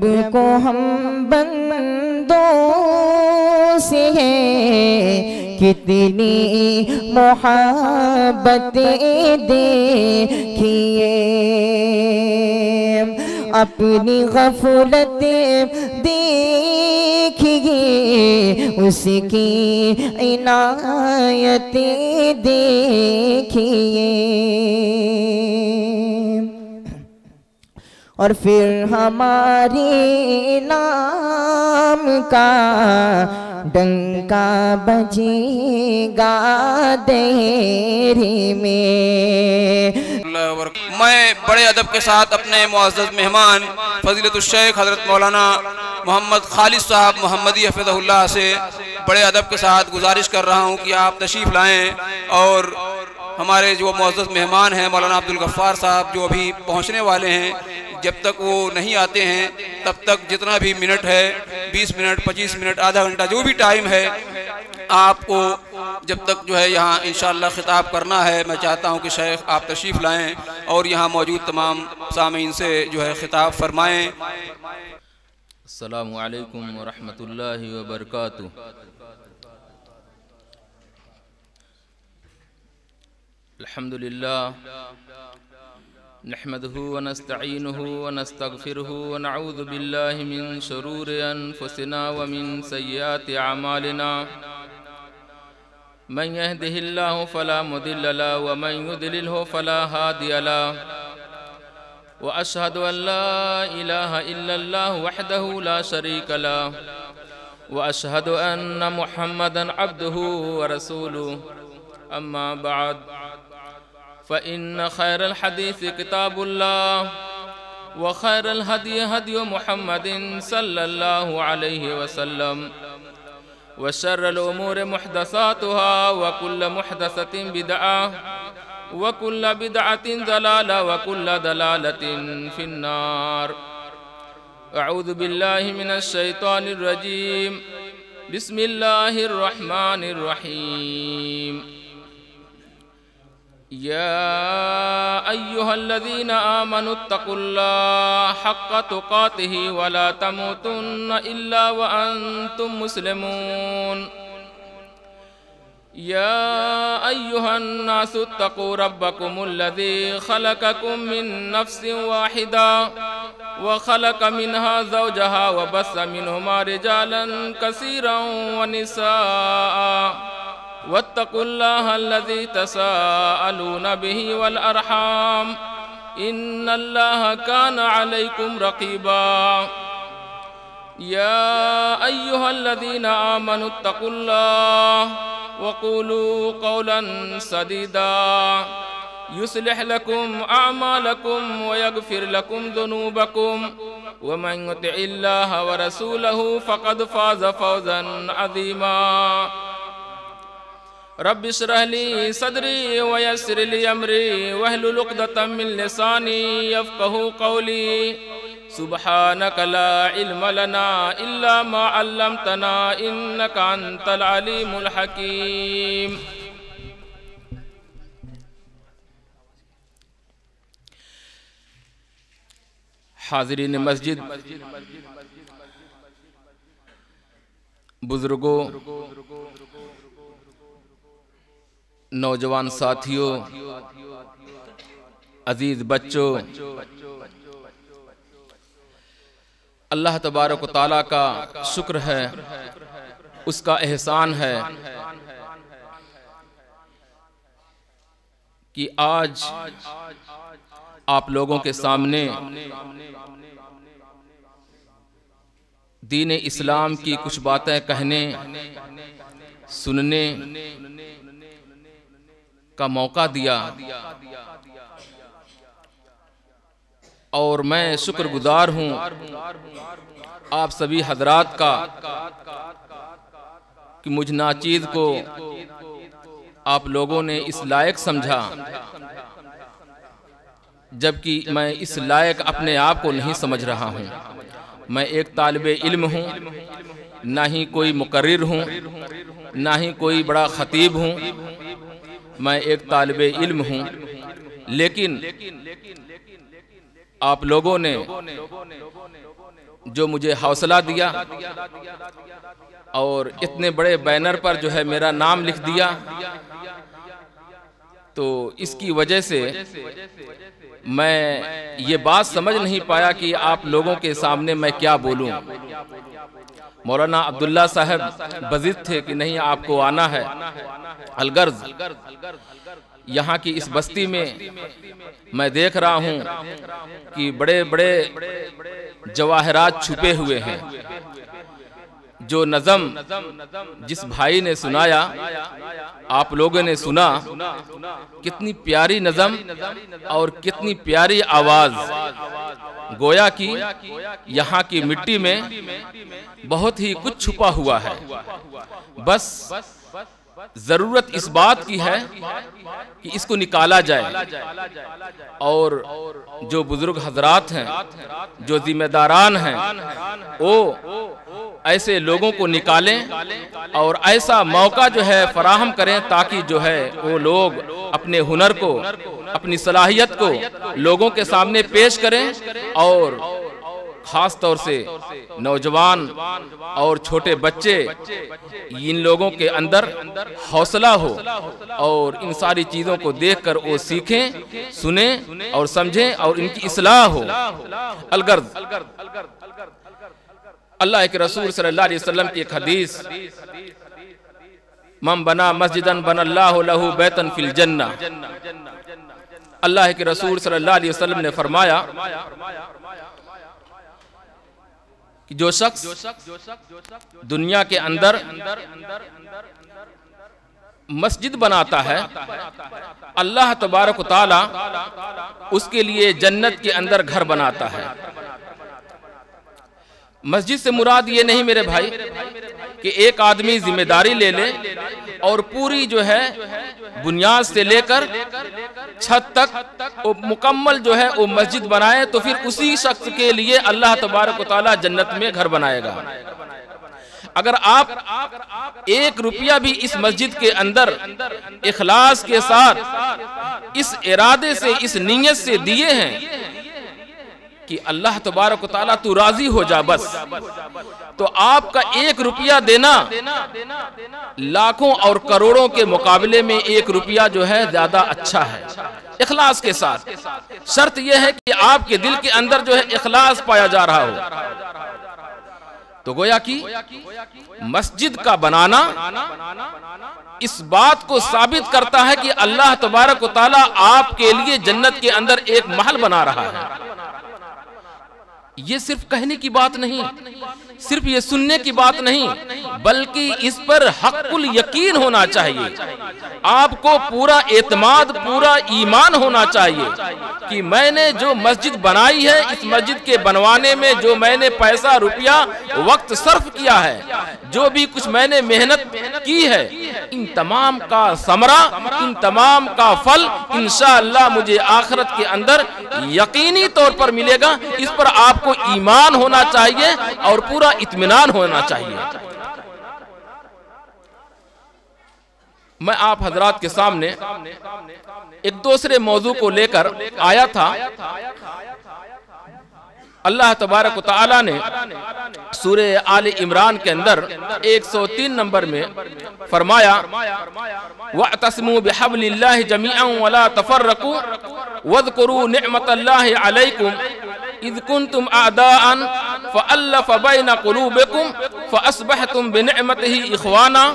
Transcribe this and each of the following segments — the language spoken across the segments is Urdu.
رب کو ہم بندوں سے ہے کتنی محبتیں دیکھیے، اپنی غفلت دیکھیے، اس کی عنایتیں دیکھیے، اور پھر ہمارے نام کا ڈنکا بجے گا دہری میں۔ میں بڑے ادب کے ساتھ اپنے معزز مہمان فضیلت الشیخ حضرت مولانا محمد خالد صاحب محمدی حفظہ اللہ سے بڑے ادب کے ساتھ گزارش کر رہا ہوں کہ آپ تشریف لائیں، اور ہمارے جو معزز مہمان ہیں مولانا عبدالغفار صاحب جو ابھی پہنچنے والے ہیں، جب تک وہ نہیں آتے ہیں تب تک جتنا بھی منٹ ہے 20 منٹ 25 منٹ آدھا گھنٹہ جو بھی ٹائم ہے آپ کو جب تک جو ہے یہاں انشاءاللہ خطاب کرنا ہے، میں چاہتا ہوں کہ شیخ آپ تشریف لائیں اور یہاں موجود تمام سامعین سے جو ہے خطاب فرمائیں۔ السلام علیکم ورحمۃ اللہ وبرکاتہ۔ الحمدللہ نحمده ونستعینه ونستغفره ونعوذ باللہ من شرور انفسنا ومن سیئات اعمالنا، من يهده اللہ فلا مضل له ومن يضلله فلا هادی له، واشهد ان لا الہ الا اللہ وحدہ لا شریک له، واشهد ان محمدا عبدہ ورسولہ، اما بعد فإن خير الحديث كتاب الله، وخير الهدي هدي محمد صلى الله عليه وسلم، وشر الأمور محدثاتها، وكل محدثة بدعة، وكل بدعة ضلالة، وكل ضلالة في النار۔ أعوذ بالله من الشيطان الرجيم، بسم الله الرحمن الرحيم۔ يا أيها الذين آمنوا اتقوا الله حق تقاته ولا تموتن إلا وأنتم مسلمون۔ يا أيها الناس اتقوا ربكم الذي خلقكم من نفس واحدة وخلق منها زوجها وبث منهما رجالا كثيرا ونساء، واتقوا الله الذي تساءلون به والأرحام إن الله كان عليكم رقيبا۔ يا أيها الذين آمنوا اتقوا الله وقولوا قولا سديدا يصلح لكم أعمالكم ويغفر لكم ذنوبكم، ومن يطع الله ورسوله فقد فاز فوزا عظيما۔ رب اشرح لي صدري ويسر لي امري واحلل عقدة من لساني يفقهوا قولي، سبحانك لا علم لنا الا ما علمتنا انك انت العليم الحكيم۔ حاضرین مسجد، بزرگوں، نوجوان ساتھیوں، عزیز بچوں، اللہ تبارک و تعالیٰ کا شکر ہے، اس کا احسان ہے کہ آج آپ لوگوں کے سامنے دین اسلام کی کچھ باتیں کہنے سننے کا موقع دیا، اور میں شکر گزار ہوں آپ سبھی حضرات کا کہ مجھ ناچیز کو آپ لوگوں نے اس لائق سمجھا، جبکہ میں اس لائق اپنے آپ کو نہیں سمجھ رہا ہوں۔ میں ایک طالب علم ہوں، نہ ہی کوئی مقرر ہوں، نہ ہی کوئی بڑا خطیب ہوں، میں ایک طالب علم ہوں، لیکن آپ لوگوں نے جو مجھے حوصلہ دیا اور اتنے بڑے بینر پر جو ہے میرا نام لکھ دیا، تو اس کی وجہ سے میں یہ بات سمجھ نہیں پایا کہ آپ لوگوں کے سامنے میں کیا بولوں۔ مولانا عبداللہ صاحب بضد تھے کہ نہیں آپ کو آنا ہے الغرض۔ یہاں کی اس بستی میں میں دیکھ رہا ہوں کہ بڑے بڑے جواہرات چھپے ہوئے ہیں۔ جو نظم جس بھائی نے سنایا، آپ لوگوں نے سنا، کتنی پیاری نظم اور کتنی پیاری آواز، گویا کہ یہاں کی مٹی میں بہت ہی کچھ چھپا ہوا ہے، بس ضرورت اس بات کی ہے کہ اس کو نکالا جائے، اور جو بزرگ حضرات ہیں، جو ذمہ داران ہیں، وہ ایسے لوگوں کو نکالیں اور ایسا موقع جو ہے فراہم کریں تاکہ جو ہے وہ لوگ اپنے ہنر کو، اپنی صلاحیت کو لوگوں کے سامنے پیش کریں، اور خاص طور سے نوجوان اور چھوٹے بچے، ان لوگوں کے اندر حوصلہ ہو اور ان ساری چیزوں کو دیکھ کر وہ سیکھیں، سنیں اور سمجھیں اور ان کی اصلاح ہو۔ الغرض اللہ کے رسول صلی اللہ علیہ وسلم کی ایک حدیث، من بنا مسجدن بن اللہ لہ بیتن فی الجنہ، اللہ کے رسول صلی اللہ علیہ وسلم نے فرمایا کہ جو شخص دنیا کے اندر مسجد بناتا ہے، اللہ تبارک و تعالی اس کے لیے جنت کے اندر گھر بناتا ہے۔ مسجد سے مراد یہ نہیں میرے بھائی کہ ایک آدمی ذمہ داری لے لے اور پوری جو ہے بنیاد سے لے کر چھت تک وہ مکمل جو ہے وہ مسجد بنائے، تو پھر اسی شخص کے لیے اللہ تبارک و تعالی جنت میں گھر بنائے گا۔ اگر آپ 1 روپیہ بھی اس مسجد کے اندر اخلاص کے ساتھ اس ارادے سے، اس نیت سے دیے ہیں کہ اللہ تبارک و تعالیٰ تو راضی ہو جا بس، تو آپ کا 1 روپیہ دینا لاکھوں اور کروڑوں کے مقابلے میں 1 روپیہ جو ہے زیادہ اچھا ہے، اخلاص کے ساتھ۔ شرط یہ ہے کہ آپ کے دل کے اندر جو ہے اخلاص پایا جا رہا ہو۔ تو گویا کہ مسجد کا بنانا اس بات کو ثابت کرتا ہے کہ اللہ تبارک و تعالیٰ آپ کے لیے جنت کے اندر ایک محل بنا رہا ہے۔ یہ صرف کہنے کی بات نہیں، صرف یہ سننے کی بات نہیں، بلکہ اس پر حق الیقین ہونا چاہیے۔ آپ کو پورا اعتماد، پورا ایمان ہونا چاہیے کہ میں نے جو مسجد بنائی ہے، اس مسجد کے بنوانے میں جو میں نے پیسہ، روپیہ، وقت صرف کیا ہے، جو بھی کچھ میں نے محنت کی ہے، ان تمام کا ثمرہ، ان تمام کا پھل انشاءاللہ مجھے آخرت کے اندر یقینی طور پر ملے گا۔ اس پر آپ کو ایمان ہونا چاہیے اور پورا اطمینان ہونا چاہیے۔ میں آپ حضرات کے سامنے ایک دوسرے موضوع کو لے کر آیا تھا۔ اللہ تبارک و تعالیٰ نے سورہ آل عمران کے اندر 103 نمبر میں فرمایا وَاعْتَصِمُوا بِحَبْلِ اللَّهِ جَمِيعًا وَلَا تَفَرَّقُوا وَاذْكُرُوا نِعْمَةَ اللَّهِ عَلَيْكُمْ إِذْ كُنْتُمْ أَعْدَاءً فَأَلَّفَ بَيْنَ قُلُوبِكُمْ فَأَصْبَحْتُمْ بِنِعْمَتِهِ إِخْوَانًا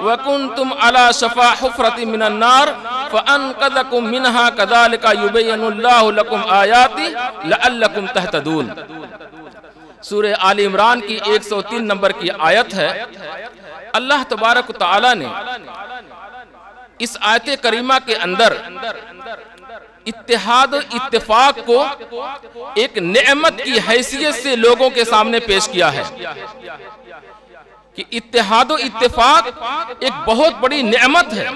وَكُنْتُمْ عَلَى شَفَا حُفْرَةٍ مِنَ النَّارِ فَأَنْقَذَكُمْ مِنْهَا كَذَلِكَ يُبَيِّنُ اللَّهُ لَكُمْ آيَاتِهِ لَعَلَّكُمْ تَهْتَدُونَ۔ سورہ آل عمران کی 103 نمبر کی آیت ہے۔ اللہ تبارک و تعالی نے اس آیت کریمہ کے اندر اتحاد و اتفاق کو ایک نعمت کی حیثیت سے لوگوں کے سامنے پیش کیا ہے کہ اتحاد و اتفاق ایک بہت بڑی نعمت ہے۔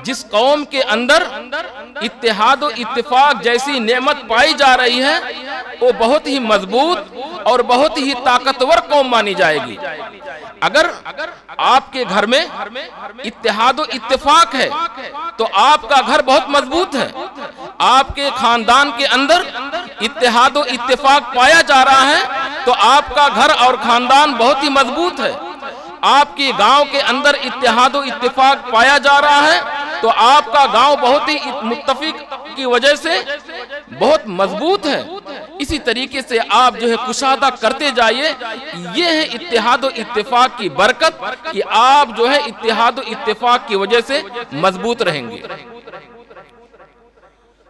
جس قوم کے اندر اتحاد و اتفاق جیسی نعمت پائی جا رہی ہے، وہ بہت ہی مضبوط اور بہت ہی طاقتور قوم مانی جائے گی۔ اگر آپ کے گھر میں اتحاد و اتفاق ہے تو آپ کا گھر بہت مضبوط ہے۔ آپ کے خاندان کے اندر اتحاد و اتفاق پایا جا رہا ہے تو آپ کا گھر اور خاندان بہت ہی مضبوط ہے. آپ کی گاؤں کے اندر اتحاد و اتفاق پایا جا رہا ہے تو آپ کا گاؤں بہت ہی متفق کی وجہ سے بہت مضبوط ہے. اسی طریقے سے آپ جو ہے کشادہ کرتے جائیے. یہ ہے اتحاد و اتفاق کی برکت کہ آپ جو ہے اتحاد و اتفاق کی وجہ سے مضبوط رہیں گے.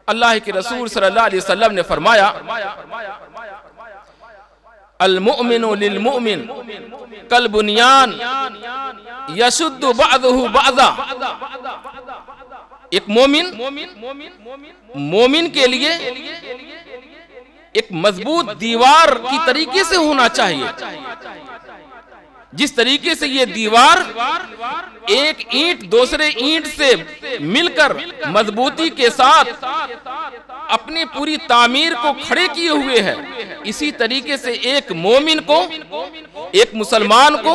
اللہ کے رسول صلی اللہ علیہ وسلم نے فرمایا المؤمن للمؤمن کالبنیان یشد بعضہ بعضا. ایک مومن کے لیے ایک مضبوط دیوار کی طریقے سے ہونا چاہیے. جس طریقے سے یہ دیوار ایک اینٹ دوسرے اینٹ سے مل کر مضبوطی کے ساتھ اپنی پوری تعمیر کو کھڑے کیے ہوئے ہے، اسی طریقے سے ایک مومن کو، ایک مسلمان کو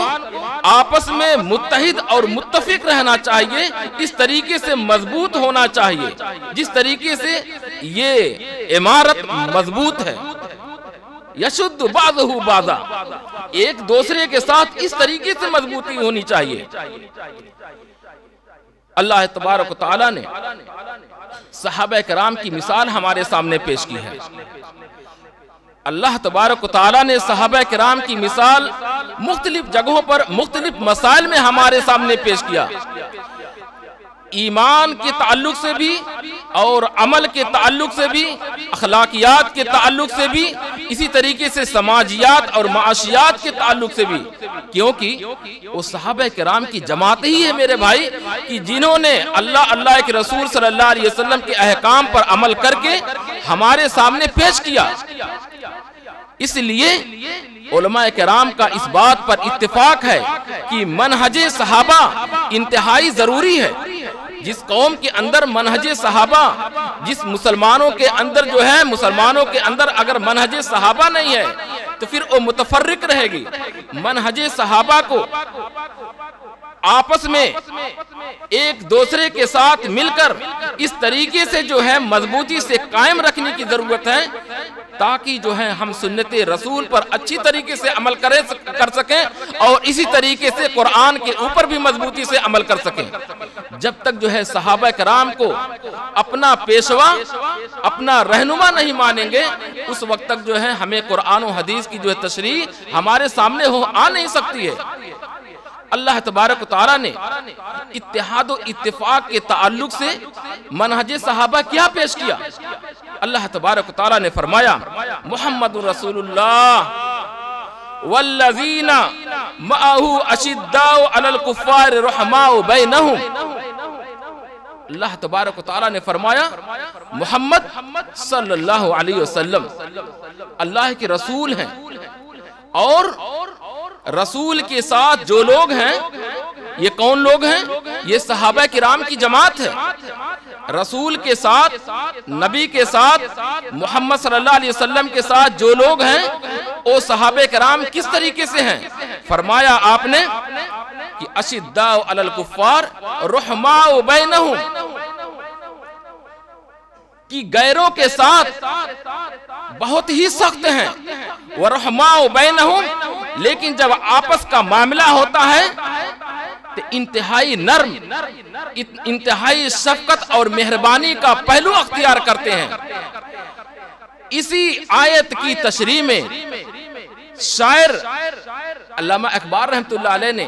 آپس میں متحد اور متفق رہنا چاہیے. اس طریقے سے مضبوط ہونا چاہیے جس طریقے سے یہ عمارت مضبوط ہے. یشد بعضہ بعضا، ایک دوسرے کے ساتھ اس طریقے سے مضبوطی ہونی چاہیے. اللہ تبارک و تعالی نے صحابہ کرام کی مثال ہمارے سامنے پیش کی ہے. اللہ تبارک و تعالی نے صحابہ کرام کی مثال مختلف جگہوں پر مختلف مسائل میں ہمارے سامنے پیش کیا. ایمان کے تعلق سے بھی اور عمل کے تعلق سے بھی، اخلاقیات کے تعلق سے بھی، اسی طریقے سے سماجیات اور معاشیات کے تعلق سے بھی. کیونکہ وہ صحابہ کرام کی جماعت ہی ہے میرے بھائی کہ جنہوں نے اللہ کے رسول صلی اللہ علیہ وسلم کے احکام پر عمل کر کے ہمارے سامنے پیش کیا. اس لیے علماء کرام کا اس بات پر اتفاق ہے کہ منہج صحابہ انتہائی ضروری ہے. جس قوم کے اندر منہج صحابہ، جس مسلمانوں کے اندر جو ہے، مسلمانوں کے اندر اگر منہج صحابہ نہیں ہے تو پھر وہ متفرق رہے گی. منہج صحابہ کو آپس میں ایک دوسرے کے ساتھ مل کر اس طریقے سے جو ہے مضبوطی سے قائم رکھنے کی ضرورت ہے تاکہ جو ہے ہم سنت رسول پر اچھی طریقے سے عمل کر سکیں اور اسی طریقے سے قرآن کے اوپر بھی مضبوطی سے عمل کر سکیں. جب تک جو ہے صحابہ کرام کو اپنا پیشوا، اپنا رہنما نہیں مانیں گے اس وقت تک جو ہے ہمیں قرآن و حدیث کی جو ہے تشریح ہمارے سامنے آ نہیں سکتی ہے. اللہ تبارک و تعالیٰ نے اتحاد و اتفاق کے تعلق سے منہج صحابہ کیا پیش کیا؟ اللہ تبارک و تعالیٰ نے فرمایا محمد رسول اللہ والذین معہ اشداء علی الکفار رحماء بینہم. اللہ تبارک و تعالیٰ نے فرمایا محمد صلی اللہ علیہ وسلم اللہ کے رسول ہیں اور رسول کے ساتھ جو لوگ ہیں یہ کون لوگ ہیں؟ یہ صحابہ کرام کی جماعت ہے. رسول کے ساتھ، نبی کے ساتھ، محمد صلی اللہ علیہ وسلم کے ساتھ جو لوگ ہیں وہ صحابہ کرام کس طریقے سے ہیں؟ فرمایا آپ نے کہ اشداء علی الکفار رحماء بینہم، کہ غیروں کے ساتھ بہت ہی سخت ہیں، ورحماء بینہم، لیکن جب آپس کا معاملہ ہوتا ہے تو انتہائی نرم، انتہائی شفقت اور مہربانی کا پہلو اختیار کرتے ہیں. اسی آیت کی تشریح میں شاعر علامہ اقبال رحمت اللہ علیہ نے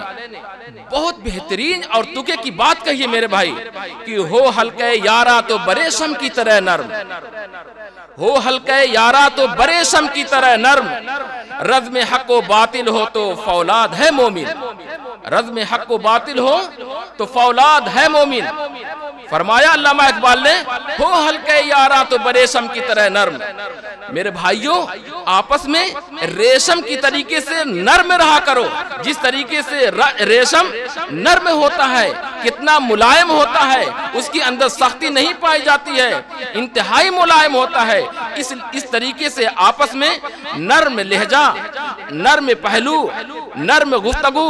بہت بہترین اور تکے کی بات کہی ہے میرے بھائی کہ ہو حلقے یارا تو بریشم کی طرح نرم، ہو حلقے یارا تو بریشم کی طرح نرم، رزم حق و باطل ہو تو فولاد ہے مومن، رزم حق و باطل ہو تو فولاد ہے مومن. فرمایا علامہ اقبال نے ہو حلقے یارا تو بریشم کی طرح نرم. میرے بھائیوں آپس میں ریشم کی طریقے سے نرم رہا کرو. جس طریقے سے ریشم نرم ہوتا ہے، کتنا ملائم ہوتا ہے، اس کی اندر سختی نہیں پائی جاتی ہے، انتہائی ملائم ہوتا ہے. اس طریقے سے آپس میں نرم لہجہ، نرم پہلو، نرم گفتگو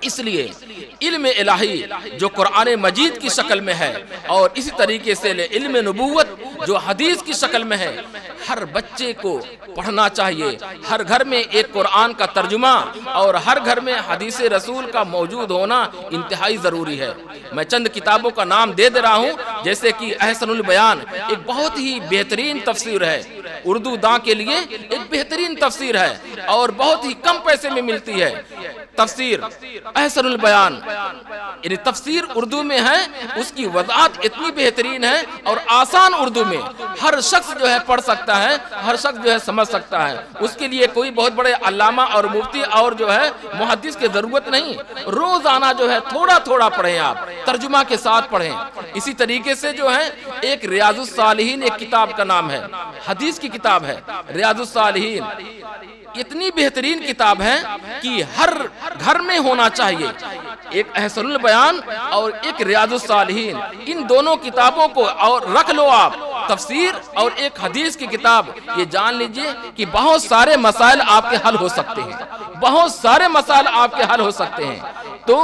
اس لیے علم الہی جو قرآن مجید کی شکل میں ہے اور اسی طریقے سے علم نبوت جو حدیث کی شکل میں ہے، ہر بچے کو پڑھنا چاہیے۔ ہر گھر میں ایک قرآن کا ترجمہ اور ہر گھر میں حدیث رسول کا موجود ہونا انتہائی ضروری ہے۔ میں چند کتابوں کا نام دے رہا ہوں، جیسے کہ احسن البیان ایک بہت ہی بہترین تفسیر ہے، اردو داں کے لیے ایک بہترین تفسیر ہے اور بہت ہی کم پیسے میں ملتی ہے۔ تفسیر احسن البیان یعنی تفسیر اردو میں ہے، اس کی وضاحت اتنی بہترین ہے اور آسان اردو میں ہر شخص جو ہے پڑھ سکتا ہے، ہر شخص جو ہے سمجھ سکتا ہے۔ اس کے لیے کوئی بہت بڑے علامہ اور مفتی اور جو ہے محدث کی ضرورت نہیں، روزانہ جو ہے تھوڑا تھوڑا پڑھیں، آپ ترجمہ کے ساتھ پڑھیں۔ اسی طریقے سے جو ہے ایک ریاض الصالحین ایک کتاب کا نام ہے، حدیث کی کتاب ہے ریاض الصالحین، اتنی بہترین کتاب ہے کہ ہر گھر میں ہونا چاہیے۔ ایک احسن البیان اور ایک ریاض الصالحین، ان دونوں کتابوں کو اور رکھ لو آپ، تفسیر اور ایک حدیث کی کتاب، یہ جان لیجئے کہ بہت سارے مسائل آپ کے حل ہو سکتے ہیں، بہت سارے مسائل آپ کے حل ہو سکتے ہیں۔ تو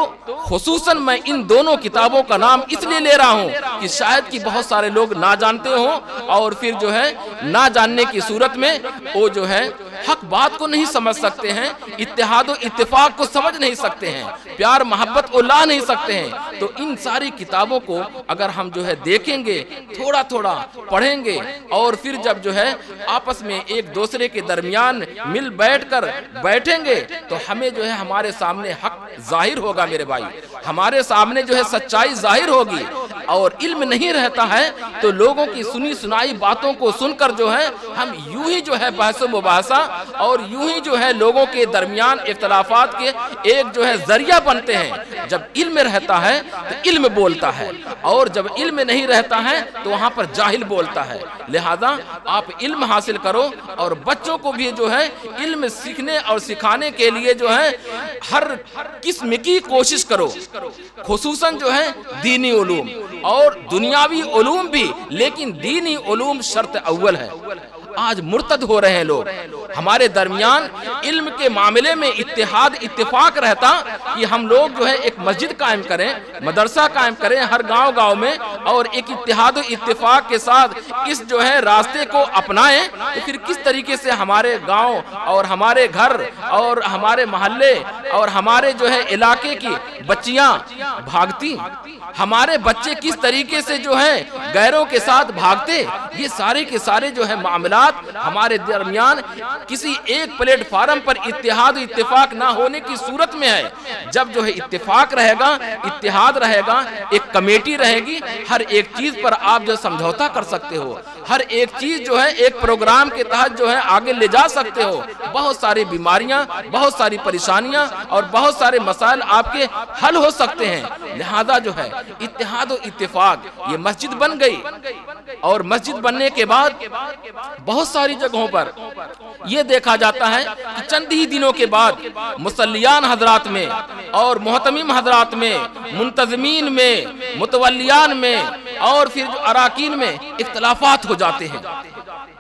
خصوصاً میں ان دونوں کتابوں کا نام اس لیے لے رہا ہوں کہ شاید کہ بہت سارے لوگ نہ جانتے ہوں اور پھر جو ہے نہ جاننے کی صورت میں وہ جو ہے حق بات کو نہیں سمجھ سکتے ہیں، اتحاد و اتفاق کو سمجھ نہیں سکتے ہیں، پیار محبت کو لا نہیں سکتے ہیں۔ تو ان ساری کتابوں کو اگر ہم جو ہے دیکھیں گے، تھوڑا تھوڑا پڑھیں گے اور پھر جب جو ہے آپس میں ایک دوسرے کے درمیان مل بیٹھ کر بیٹھیں گے تو ہمیں جو ہے ہمارے سامنے حق ظاہر ہوگا میرے بھائی، ہمارے سامنے جو ہے سچائی ظاہر ہوگی۔ اور علم نہیں رہتا ہے تو لوگوں کی سنی سنائی باتوں کو سن کر جو ہے ہم یوں ہی جو ہے بحث و مباحثہ اور یوں ہی جو ہے لوگوں کے درمیان اختلافات کے ایک جو ہے ذریعہ بنتے ہیں۔ جب علم رہتا ہے تو علم بولتا ہے اور جب علم نہیں رہتا ہے تو وہاں پر جاہل بولتا ہے۔ لہذا آپ علم حاصل کرو اور بچوں کو بھی جو ہے علم سیکھنے اور سکھانے کے لیے جو ہے ہر قسم کی کوشش کرو، خصوصاً جو ہے دینی علوم اور دنیاوی علوم بھی، لیکن دینی علوم شرط اول ہے۔ آج مرتد ہو رہے ہیں لوگ، ہمارے درمیان علم کے معاملے میں اتحاد اتفاق رہتا کہ ہم لوگ جو ہے ایک مسجد قائم کریں، مدرسہ قائم کریں ہر گاؤں گاؤں میں اور ایک اتحاد و اتفاق کے ساتھ اس جو ہے راستے کو اپنائیں، تو پھر کس طریقے سے ہمارے گاؤں اور ہمارے گھر اور ہمارے محلے اور ہمارے جو ہے علاقے کی بچیاں بھاگتی، ہمارے بچے کس طریقے سے جو ہے غیروں کے ساتھ بھاگتے، یہ سارے کے سارے جو ہے معاملات ہمارے درمیان کسی ایک پلیٹ فارم پر اتحاد و اتفاق نہ ہونے کی صورت میں ہے۔ جب جو ہے اتفاق رہے گا، اتحاد رہے گا، ایک کمیٹی رہے گی، ہر ایک چیز پر آپ جو سمجھوتا کر سکتے ہو، ہر ایک چیز جو ہے ایک پروگرام کے تحت جو ہے آگے لے جا سکتے ہو۔ بہت ساری بیماریاں، بہت ساری پریشانیاں اور بہت سارے مسائل آپ کے حل ہو سکتے ہیں۔ لہذا جو ہے اتحاد و اتفاق، یہ مسجد بن گئی اور مسجد بننے کے بعد بہت ساری جگہوں پر یہ دیکھا جاتا ہے کہ چند ہی دنوں کے بعد مصلیان حضرات میں اور محتمم حضرات میں، منتظمین میں، متولیان میں اور پھر جو اراکین میں اختلافات ہو جاتے ہیں۔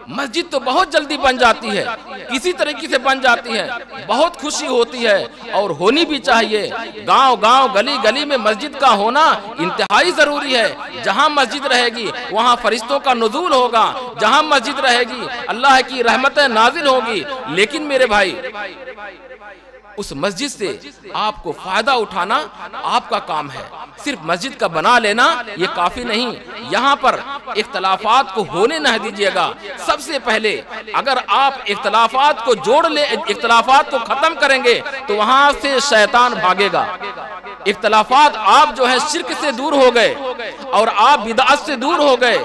مسجد تو بہت جلدی بن جاتی ہے، کسی طریقے سے بن جاتی ہے، بہت خوشی ہوتی ہے اور ہونی بھی چاہیے۔ گاؤں گاؤں گلی گلی میں مسجد کا ہونا انتہائی ضروری ہے۔ جہاں مسجد رہے گی وہاں فرشتوں کا نزول ہوگا، جہاں مسجد رہے گی اللہ کی رحمتیں نازل ہوگی۔ لیکن میرے بھائی اس مسجد سے آپ کو فائدہ اٹھانا آپ کا کام ہے، صرف مسجد کا بنا لینا یہ کافی نہیں۔ یہاں پر اختلافات کو ہونے نہ دیجیے گا۔ سب سے پہلے اگر آپ اختلافات کو جوڑ لیں، اختلافات کو ختم کریں گے تو وہاں سے شیطان بھاگے گا۔ اختلافات آپ جو ہے شرک سے دور ہو گئے اور آپ بدعت سے دور ہو گئے،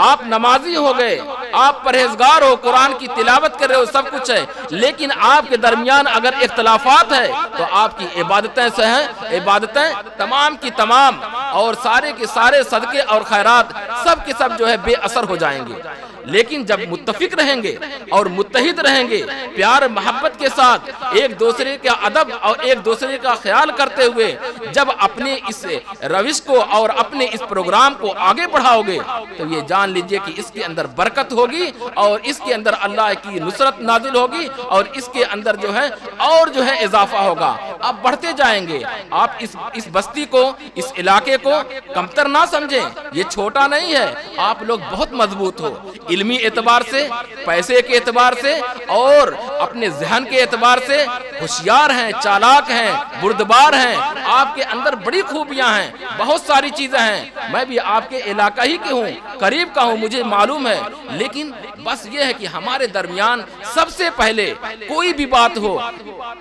آپ نمازی ہو گئے، آپ پرہیزگار ہو، قرآن کی تلاوت کر رہے ہو، سب کچھ ہے، لیکن آپ کے درمیان اگر اختلافات ہے تو آپ کی عبادتیں سے ہیں، عبادتیں تمام کی تمام اور سارے کے سارے صدقے اور خیرات سب کے سب جو ہے بے اثر ہو جائیں گے۔ لیکن جب متفق رہیں گے اور متحد رہیں گے، پیار محبت کے ساتھ ایک دوسرے کا ادب اور ایک دوسرے کا خیال کرتے ہوئے جب اپنے اس روش کو اور اپنے اس پروگرام کو آگے بڑھاؤ گے تو یہ جان لیجئے کہ اس کے اندر برکت ہوگی اور اس کے اندر اللہ کی نصرت نازل ہوگی اور اس کے اندر جو ہے اور جو ہے اضافہ ہوگا۔ آپ بڑھتے جائیں گے۔ آپ اس بستی کو، اس علاقے کو کمتر نہ سمجھیں، یہ چھوٹا نہیں ہے، آپ لوگ بہت مضبوط ہو، علمی اعتبار سے، پیسے کے اعتبار سے اور اپنے ذہن کے اعتبار سے ہوشیار ہیں، چالاک ہیں، بردبار ہیں، آپ کے اندر بڑی خوبیاں ہیں، بہت ساری چیزیں ہیں۔ میں بھی آپ کے علاقہ ہی کے ہوں، قریب کا ہوں، مجھے معلوم ہے، لیکن بس یہ ہے کہ ہمارے درمیان سب سے پہلے کوئی بھی بات ہو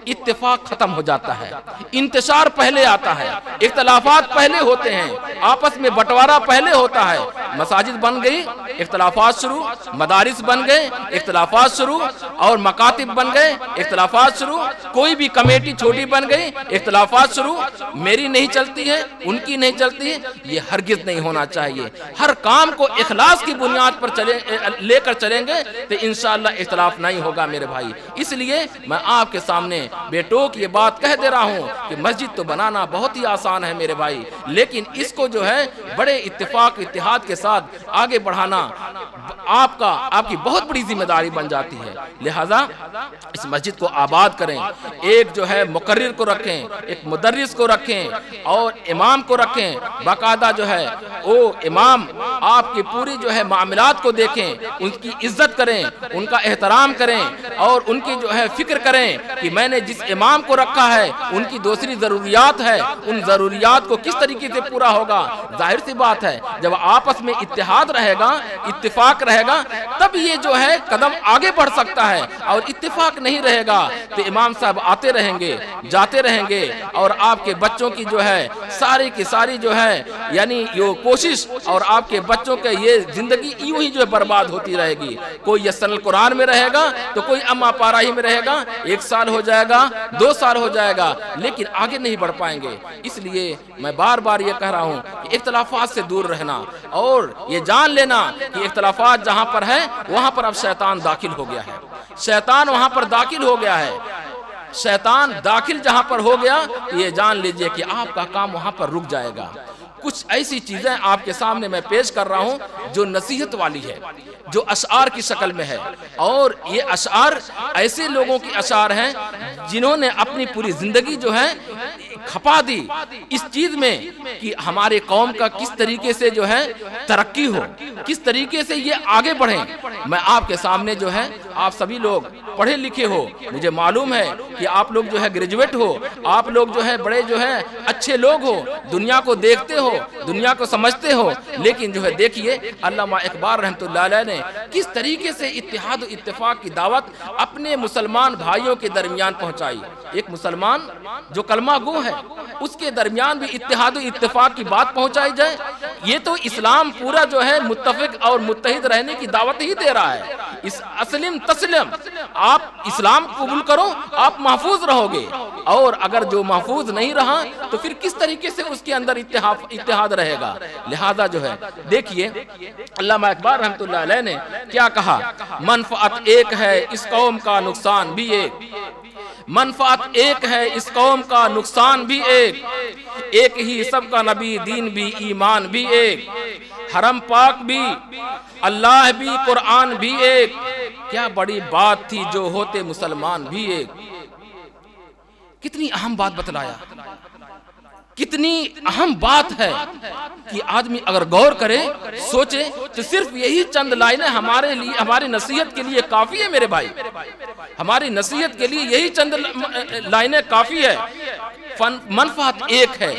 اتفاق ختم ہو جاتا ہے، انتشار پہلے آتا ہے، اختلافات پہلے ہوتے ہیں، آپس میں بٹوارا پہلے ہوتا ہے۔ مساجد بن گئی، اختلافات شروع، مدارس بن گئے، اختلافات شروع، اور مکاتب بن گئے، اختلافات شروع، کوئی بھی کمیٹی چھوٹی بن گئی، اختلافات شروع، میری نہیں چلتی ہے، ان کی نہیں چلتی ہے، یہ ہرگز نہیں ہونا چاہیے۔ ہر کام کو اخلاص کی بنیاد پر لے کر چلیں گے تو انشاءاللہ اختلاف نہیں ہوگا میرے بھائی۔ اس لیے میں آپ کے سامنے بے ٹوک یہ بات کہہ دے رہا ہوں کہ مسجد تو بنانا بہت ہی آسان ہے میرے بھائی، لیکن اس کو جو ہے بڑے اتفاق اتحاد کے ساتھ آگے بڑھانا آپ کی بہت بڑی ذمہ داری بن جاتی ہے۔ لہذا اس مسجد کو آباد کریں، ایک جو ہے مقرر کو رکھیں، ایک مدرس کو رکھیں اور امام کو رکھیں، باقاعدہ جو ہے وہ امام آپ کی پوری جو ہے معاملات کو دیکھیں، ان کی عزت کریں، ان کا احترام کریں اور ان کی جو ہے فکر کریں کہ میں نے جس امام کو رکھا ہے ان کی دوسری ضروریات ہے، ان ضروریات کو کس طریقے سے پورا ہوگا۔ ظاہر سی بات ہے جب آپس میں اتحاد رہے گا، اتفاق رہے گا، تب یہ جو ہے قدم آگے بڑھ سکتا ہے، اور اتفاق نہیں رہے گا تو امام صاحب آتے رہیں گے، جاتے رہیں گے، اور آپ کے بچوں کی جو ہے ساری کی ساری جو ہے یعنی یہ کوشش اور آپ کے بچوں کے یہ زندگی یوں ہی جو ہے برباد ہوتی رہے گی۔ کوئی یسن القرآن میں رہے گا تو کوئی اما پاراہی میں رہے گا، 1 سال ہو جائے گا، 2 سال ہو جائے گا، لیکن آگے نہیں بڑھ پائیں گے۔ اس لیے میں بار بار یہ کہہ رہا ہوں کہ اختلافات سے دور رہنا اور یہ جان لینا کہ اختلافات جہاں پر ہے وہاں پر اب شیطان داخل ہو گیا ہے، شیطان وہاں پر داخل ہو گیا ہے۔ شیطان داخل جہاں پر ہو گیا یہ جان لیجئے کہ آپ کا کام وہاں پر رک جائے گا۔ کچھ ایسی چیزیں آپ کے سامنے میں پیش کر رہا ہوں جو نصیحت والی ہے، جو اشعار کی شکل میں ہے، اور یہ اشعار ایسے لوگوں کی اشعار ہیں جنہوں نے اپنی پوری زندگی جو ہے کھپا دی اس چیز میں کہ ہمارے قوم کا کس طریقے سے جو ہے ترقی ہو، کس طریقے سے یہ آگے بڑھیں۔ میں آپ کے سامنے جو ہے، آپ سبھی لوگ پڑھے لکھے ہو، مجھے معلوم ہے کہ آپ لوگ جو ہے گریجویٹ ہو، آپ لوگ جو ہے بڑے جو ہے اچھے لوگ ہو، دنیا کو دیکھتے ہو، دنیا کو سمجھتے ہو، لیکن جو ہے دیکھیے علامہ اقبال رحمۃ اللہ علیہ نے کس طریقے سے اتحاد و اتفاق کی دعوت اپنے مسلمان بھائیوں کے درمیان پہنچائی۔ ایک مسلمان جو کلمہ گو ہے اس کے درمیان بھی اتحاد و اتفاق کی بات پہنچائی جائے، یہ تو اسلام پورا جو ہے متفق اور متحد رہنے کی دعوت ہی دے رہا ہے۔ اس اسلم تسلم، آپ اسلام قبول کرو آپ محفوظ رہو گے، اور اگر جو محفوظ نہیں رہا تو پھر کس طریقے سے اس کے اندر اتحاد رہے گا۔ لہذا جو ہے دیکھیے علامہ اقبال رحمۃ اللہ علیہ نے کیا کہا، منفعت ایک ہے اس قوم کا نقصان بھی ایک، منفعت ایک ہے اس قوم کا نقصان بھی ایک ہی سب کا نبی دین بھی ایمان بھی ایک، حرم پاک بھی اللہ بھی قرآن بھی ایک، کیا بڑی بات تھی جو ہوتے مسلمان بھی ایک۔ کتنی اہم بات بتلایا، کتنی اہم بات ہے کہ آدمی اگر غور کرے سوچے تو صرف یہی چند لائنیں ہمارے لیے، ہماری نصیحت کے لیے کافی ہے میرے بھائی، ہماری نصیحت کے لیے یہی چند لائنیں کافی ہے۔ منفعت ایک ہے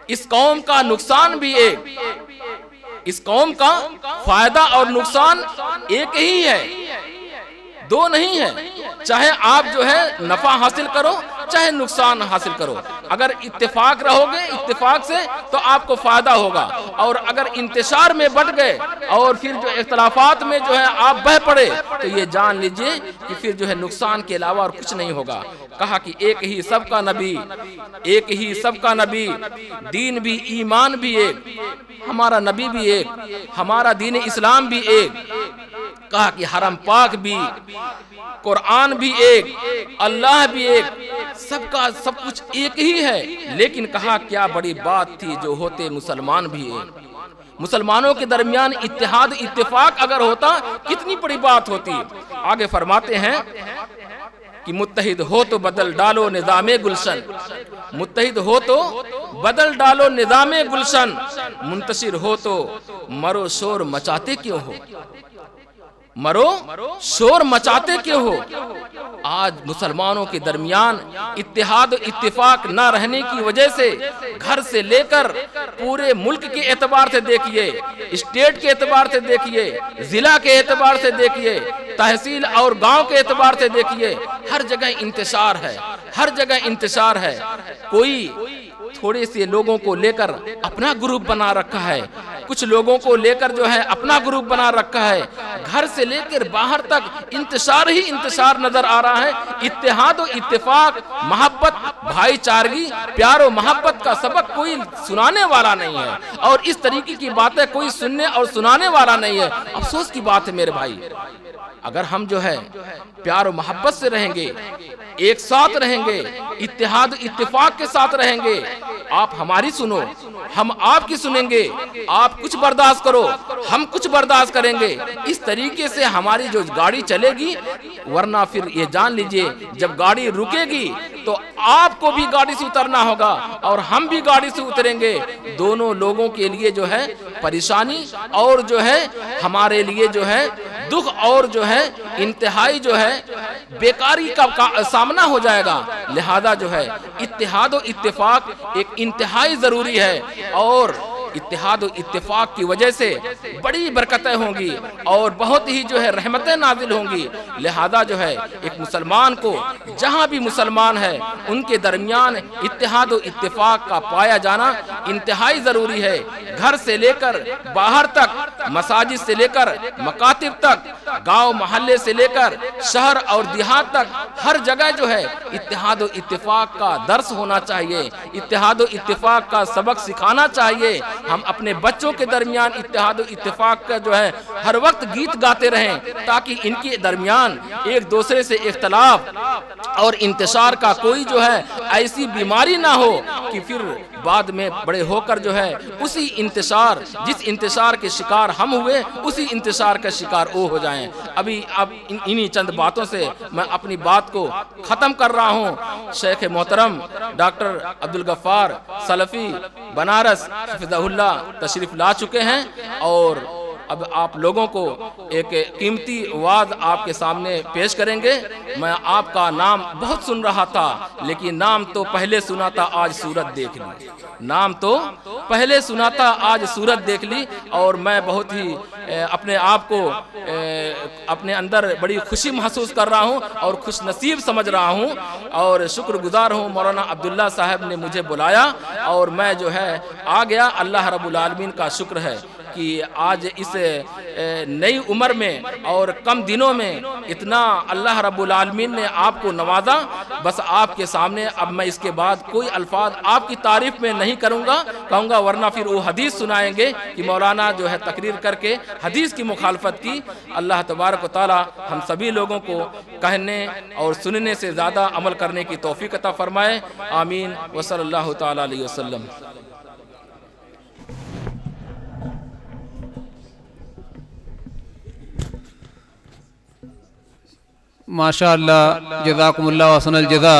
اس قوم کا نقصان بھی ایک، اس قوم کا فائدہ اور نقصان ایک ہی ہے، دو نہیں ہے۔ چاہے آپ جو ہے نفع حاصل کرو چاہے نقصان حاصل کرو، اگر اتفاق رہو گے اتفاق سے تو آپ کو فائدہ ہوگا، اور اگر انتشار میں بٹ گئے اور پھر جو اختلافات میں جو ہے آپ بہ پڑے تو یہ جان لیجئے کہ پھر جو ہے نقصان کے علاوہ اور کچھ نہیں ہوگا۔ کہا کہ ایک ہی سب کا نبی، ایک ہی سب کا نبی، دین بھی ایمان بھی ایک، ہمارا نبی بھی ایک، ہمارا دین اسلام بھی ایک، کہا کہ حرم پاک بھی، قرآن بھی ایک، اللہ بھی ایک، سب کا سب کچھ ایک ہی ہے، لیکن کہا کیا بڑی بات تھی جو ہوتے مسلمان بھی ایک، مسلمانوں کے درمیان اتحاد اتفاق اگر ہوتا کتنی بڑی بات ہوتی۔ آگے فرماتے ہیں کہ متحد ہو تو بدل ڈالو نظام گلشن، متحد ہو تو بدل ڈالو نظام گلشن، منتشر ہو تو مرو شور مچاتے کیوں ہو، مرو شور مچاتے کیوں ہو۔ آج مسلمانوں کے درمیان اتحاد و اتفاق نہ رہنے کی وجہ سے گھر سے لے کر پورے ملک کے اعتبار سے دیکھیے، اسٹیٹ کے اعتبار سے دیکھیے، ضلع کے اعتبار سے دیکھیے، تحصیل اور گاؤں کے اعتبار سے دیکھیے، ہر جگہ انتشار ہے، ہر جگہ انتشار ہے۔ کوئی تھوڑے سے لوگوں کو لے کر اپنا گروپ بنا رکھا ہے، کچھ لوگوں کو لے کر جو ہے اپنا گروپ بنا رکھا ہے، گھر سے لے کر باہر تک انتشار ہی انتشار نظر آ رہا ہے۔ اتحاد و اتفاق، محبت، بھائی چارگی، پیار و محبت کا سبق کوئی سنانے والا نہیں ہے، اور اس طریقے کی باتیں کوئی سننے اور سنانے والا نہیں ہے۔ افسوس کی بات ہے میرے بھائی، اگر ہم جو ہے پیار و محبت سے رہیں گے، ایک ساتھ رہیں گے، اتحاد و اتفاق کے ساتھ رہیں گے، آپ ہماری سنو، ہم آپ کی سنیں گے، آپ کچھ برداشت کرو، ہم کچھ برداشت کریں گے، اس طریقے سے ہماری جو گاڑی چلے گی۔ ورنہ پھر یہ جان لیجئے جب گاڑی رکے گی تو آپ کو بھی گاڑی سے اترنا ہوگا اور ہم بھی گاڑی سے اتریں گے، دونوں لوگوں کے لیے جو ہے پریشانی اور جو ہے ہمارے لیے جو ہے دکھ اور جو ہے انتہائی جو ہے بیکاری کا سامنا ہو جائے گا۔ لہذا جو ہے اتحاد و اتفاق ایک انتہائی ضروری ہے، اور اتحاد و اتفاق کی وجہ سے بڑی برکتیں ہوں گی اور بہت ہی جو ہے رحمتیں نازل ہوں گی۔ لہذا جو ہے ایک مسلمان کو جہاں بھی مسلمان ہے ان کے درمیان اتحاد و اتفاق کا پایا جانا انتہائی ضروری ہے۔ گھر سے لے کر باہر تک، مساجد سے لے کر مکاتب تک، گاؤں محلے سے لے کر شہر اور دیہات تک، ہر جگہ جو ہے اتحاد و اتفاق کا درس ہونا چاہیے، اتحاد و اتفاق کا سبق سکھانا چاہیے۔ ہم اپنے بچوں کے درمیان اتحاد و اتفاق کا جو ہے ہر وقت گیت گاتے رہیں، تاکہ ان کے درمیان ایک دوسرے سے اختلاف اور انتشار کا کوئی جو ہے ایسی بیماری نہ ہو کہ پھر بعد میں بڑے ہو کر جو ہے اسی انتشار، جس انتشار کے شکار ہم ہوئے اسی انتشار کا شکار وہ ہو جائیں۔ اب انہی چند باتوں سے میں اپنی بات کو ختم کر رہا ہوں۔ شیخ محترم ڈاکٹر عبدالغفار سلفی بنارس حفظہ اللہ تشریف لا چکے ہیں، اور اب آپ لوگوں کو ایک قیمتی وعظ آپ کے سامنے پیش کریں گے۔ میں آپ کا نام بہت سن رہا تھا، لیکن نام تو پہلے سنا تھا، آج صورت دیکھ لی، نام تو پہلے سنا تھا، آج صورت دیکھ لی، اور میں بہت ہی اپنے آپ کو اپنے اندر بڑی خوشی محسوس کر رہا ہوں اور خوش نصیب سمجھ رہا ہوں، اور شکر گزار ہوں مولانا عبداللہ صاحب نے مجھے بلایا اور میں جو ہے آ گیا۔ اللہ رب العالمین کا شکر ہے کہ آج اس نئی عمر میں اور کم دنوں میں اتنا اللہ رب العالمین نے آپ کو نوازا۔ بس آپ کے سامنے اب میں اس کے بعد کوئی الفاظ آپ کی تعریف میں نہیں کہوں گا، ورنہ پھر وہ حدیث سنائیں گے کہ مولانا جو ہے تقریر کر کے حدیث کی مخالفت کی۔ اللہ تبارک و تعالی ہم سبھی لوگوں کو کہنے اور سننے سے زیادہ عمل کرنے کی توفیق عطا فرمائے، آمین وصلی اللہ تعالی علیہ وسلم۔ ماشاء اللہ، جزاکم اللہ حسن الجزا۔